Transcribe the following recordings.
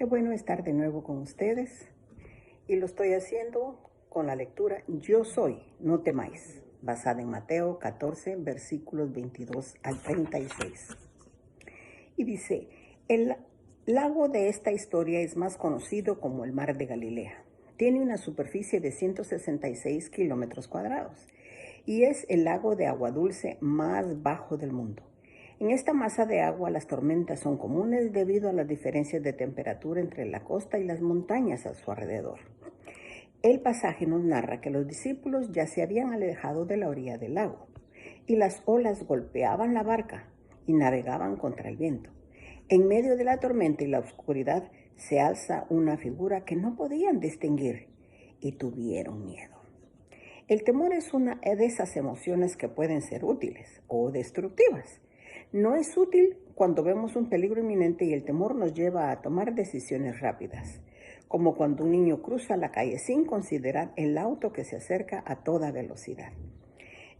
Qué bueno estar de nuevo con ustedes y lo estoy haciendo con la lectura Yo soy, no temáis, basada en Mateo 14, versículos 22 al 36. Y dice, el lago de esta historia es más conocido como el Mar de Galilea. Tiene una superficie de 166 kilómetros cuadrados y es el lago de agua dulce más bajo del mundo. En esta masa de agua las tormentas son comunes debido a las diferencias de temperatura entre la costa y las montañas a su alrededor. El pasaje nos narra que los discípulos ya se habían alejado de la orilla del lago y las olas golpeaban la barca y navegaban contra el viento. En medio de la tormenta y la oscuridad se alza una figura que no podían distinguir y tuvieron miedo. El temor es una de esas emociones que pueden ser útiles o destructivas. No es útil cuando vemos un peligro inminente y el temor nos lleva a tomar decisiones rápidas, como cuando un niño cruza la calle sin considerar el auto que se acerca a toda velocidad.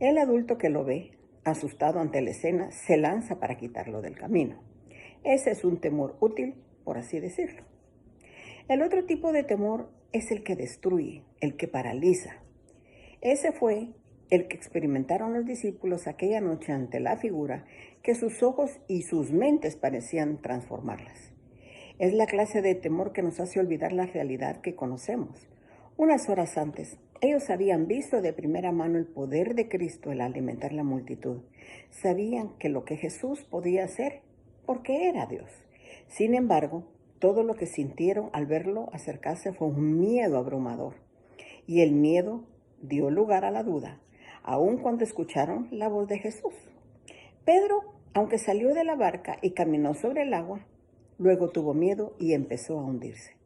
El adulto que lo ve, asustado ante la escena, se lanza para quitarlo del camino. Ese es un temor útil, por así decirlo. El otro tipo de temor es el que destruye, el que paraliza. Ese fue el que experimentaron los discípulos aquella noche ante la figura que sus ojos y sus mentes parecían transformarlas. Es la clase de temor que nos hace olvidar la realidad que conocemos. Unas horas antes, ellos habían visto de primera mano el poder de Cristo al alimentar la multitud. Sabían que lo que Jesús podía hacer, porque era Dios. Sin embargo, todo lo que sintieron al verlo acercarse fue un miedo abrumador. Y el miedo dio lugar a la duda, aun cuando escucharon la voz de Jesús. Pedro, aunque salió de la barca y caminó sobre el agua, luego tuvo miedo y empezó a hundirse.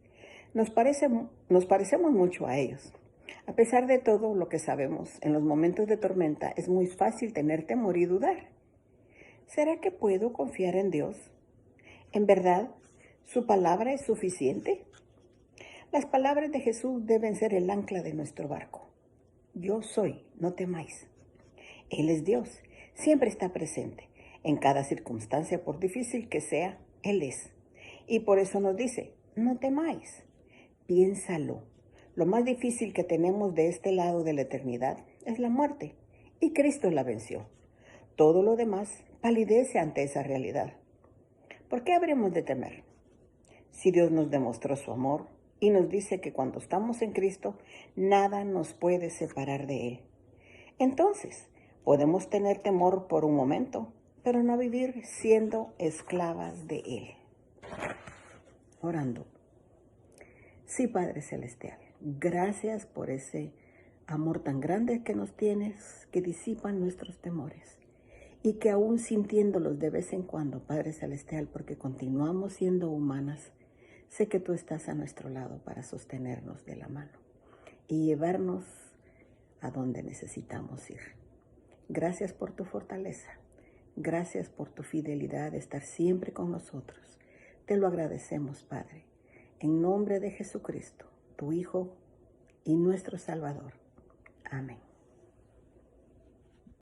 Nos parecemos mucho a ellos. A pesar de todo lo que sabemos, en los momentos de tormenta es muy fácil tener temor y dudar. ¿Será que puedo confiar en Dios? ¿En verdad su palabra es suficiente? Las palabras de Jesús deben ser el ancla de nuestro barco. Yo soy, no temáis. Él es Dios, siempre está presente. En cada circunstancia, por difícil que sea, Él es. Y por eso nos dice, no temáis. Piénsalo. Lo más difícil que tenemos de este lado de la eternidad es la muerte. Y Cristo la venció. Todo lo demás palidece ante esa realidad. ¿Por qué habremos de temer? Si Dios nos demostró su amor y nos dice que cuando estamos en Cristo, nada nos puede separar de Él. Entonces, podemos tener temor por un momento, pero no vivir siendo esclavas de Él. Orando. Sí, Padre Celestial, gracias por ese amor tan grande que nos tienes, que disipan nuestros temores. Y que aún sintiéndolos de vez en cuando, Padre Celestial, porque continuamos siendo humanas, sé que tú estás a nuestro lado para sostenernos de la mano y llevarnos a donde necesitamos ir. Gracias por tu fortaleza. Gracias por tu fidelidad de estar siempre con nosotros. Te lo agradecemos, Padre. En nombre de Jesucristo, tu Hijo y nuestro Salvador. Amén.